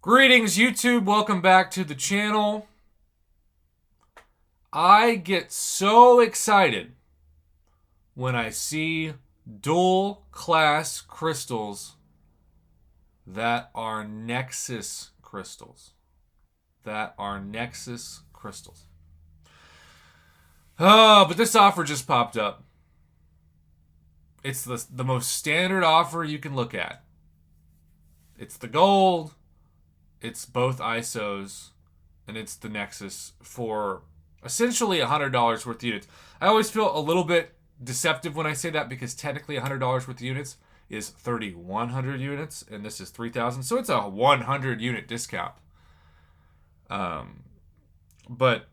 Greetings, YouTube. Welcome back to the channel. I get so excited when I see dual class crystals that are Nexus crystals. But this offer just popped up. It's the most standard offer you can look at. It's the gold. It's both ISOs, and it's the Nexus for essentially $100 worth of units. I always feel a little bit deceptive when I say that because technically $100 worth of units is 3,100 units, and this is 3,000, so it's a 100 unit discount. But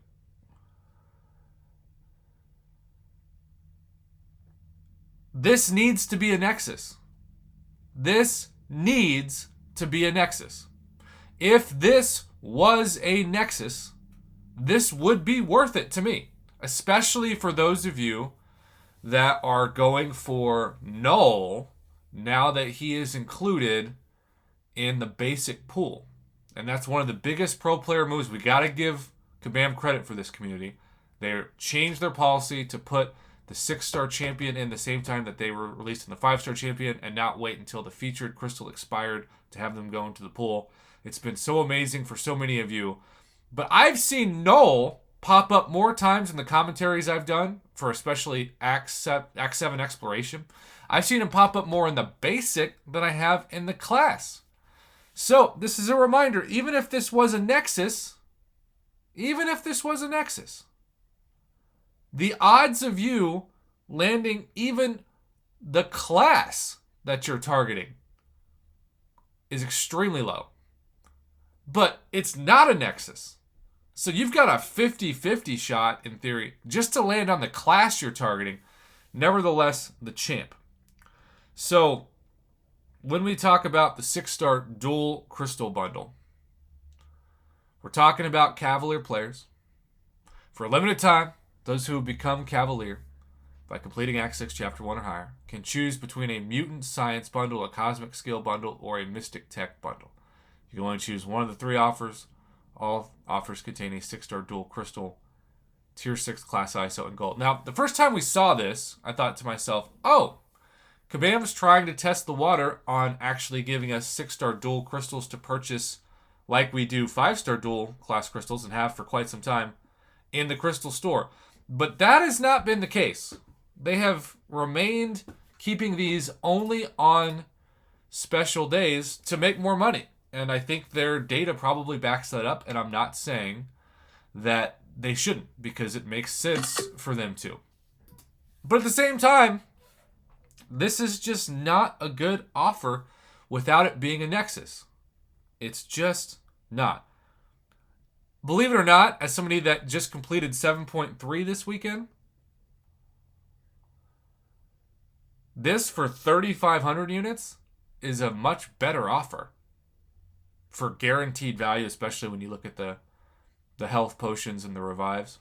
this needs to be a Nexus. This needs to be a Nexus. If this was a Nexus, this would be worth it to me, especially for those of you that are going for Null now that he is included in the basic pool. And that's one of the biggest pro player moves. We got to give Kabam credit for this community. They changed their policy to put the 6-star champion in the same time that they were released in the 5-star champion and not wait until the featured crystal expired to have them go into the pool. It's been so amazing for so many of you. But I've seen Null pop up more times in the commentaries I've done for especially Act 7 Exploration. I've seen him pop up more in the basic than I have in the class. So this is a reminder, even if this was a Nexus, the odds of you landing even the class that you're targeting is extremely low. But it's not a Nexus. So you've got a 50-50 shot, in theory, just to land on the class you're targeting. Nevertheless, the champ. So when we talk about the 6-star dual crystal bundle, we're talking about Cavalier players. For a limited time, those who become Cavalier by completing Act 6 Chapter 1 or higher can choose between a Mutant Science bundle, a Cosmic Skill bundle, or a Mystic Tech bundle. You can only choose one of the three offers. All offers contain a 6-star dual crystal, tier 6 class ISO, and gold. Now, the first time we saw this, I thought to myself, oh, Kabam's trying to test the water on actually giving us 6-star dual crystals to purchase like we do 5-star dual class crystals and have for quite some time in the crystal store. But that has not been the case. They have remained keeping these only on special days to make more money. And I think their data probably backs that up. And I'm not saying that they shouldn't, because it makes sense for them to. But at the same time, this is just not a good offer without it being a Nexus. It's just not. Believe it or not, as somebody that just completed 7.3 this weekend, this for 3,500 units is a much better offer for guaranteed value, especially when you look at the health potions and the revives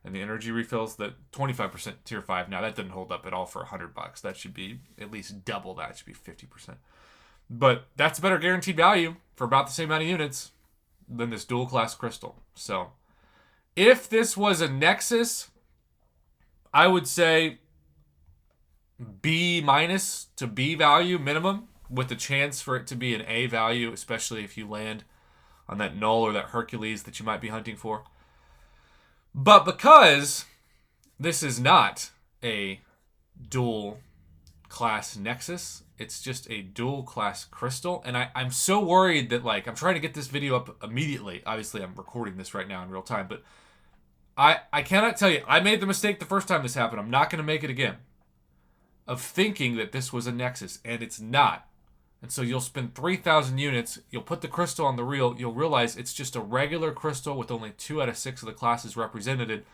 and the energy refills. The 25% tier 5, now that didn't hold up at all for $100. That should be at least double that. It should be 50%. But that's a better guaranteed value for about the same amount of units than this dual class crystal. So if this was a Nexus, I would say B- to B value minimum, with the chance for it to be an A value, especially if you land on that Null or that Hercules that you might be hunting for. But because this is not a dual class Nexus, it's just a dual class crystal. And I'm so worried that, like, I'm trying to get this video up immediately. Obviously, I'm recording this right now in real time, but I cannot tell you. I made the mistake the first time this happened. I'm not going to make it again, of thinking that this was a Nexus, and it's not. And so you'll spend 3,000 units, you'll put the crystal on the reel, you'll realize it's just a regular crystal with only 2 out of 6 of the classes represented.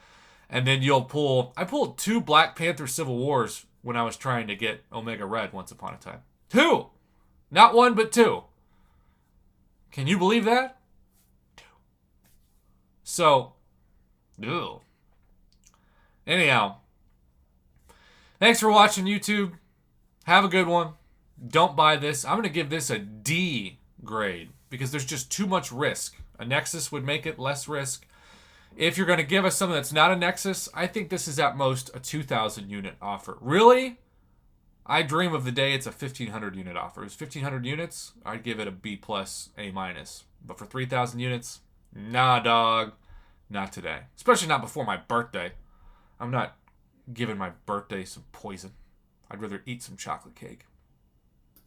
And then I pulled 2 Black Panther Civil Wars when I was trying to get Omega Red once upon a time. 2! Not 1, but 2. Can you believe that? 2. So, ew. Anyhow, thanks for watching, YouTube. Have a good one. Don't buy this. I'm going to give this a D grade. because there's just too much risk. A Nexus would make it less risk. If you're going to give us something that's not a Nexus, I think this is at most a 2,000 unit offer. Really? I dream of the day it's a 1,500 unit offer. If it's 1,500 units, I'd give it a B plus, A minus. But for 3,000 units, nah, dog. Not today. Especially not before my birthday. I'm not giving my birthday some poison. I'd rather eat some chocolate cake.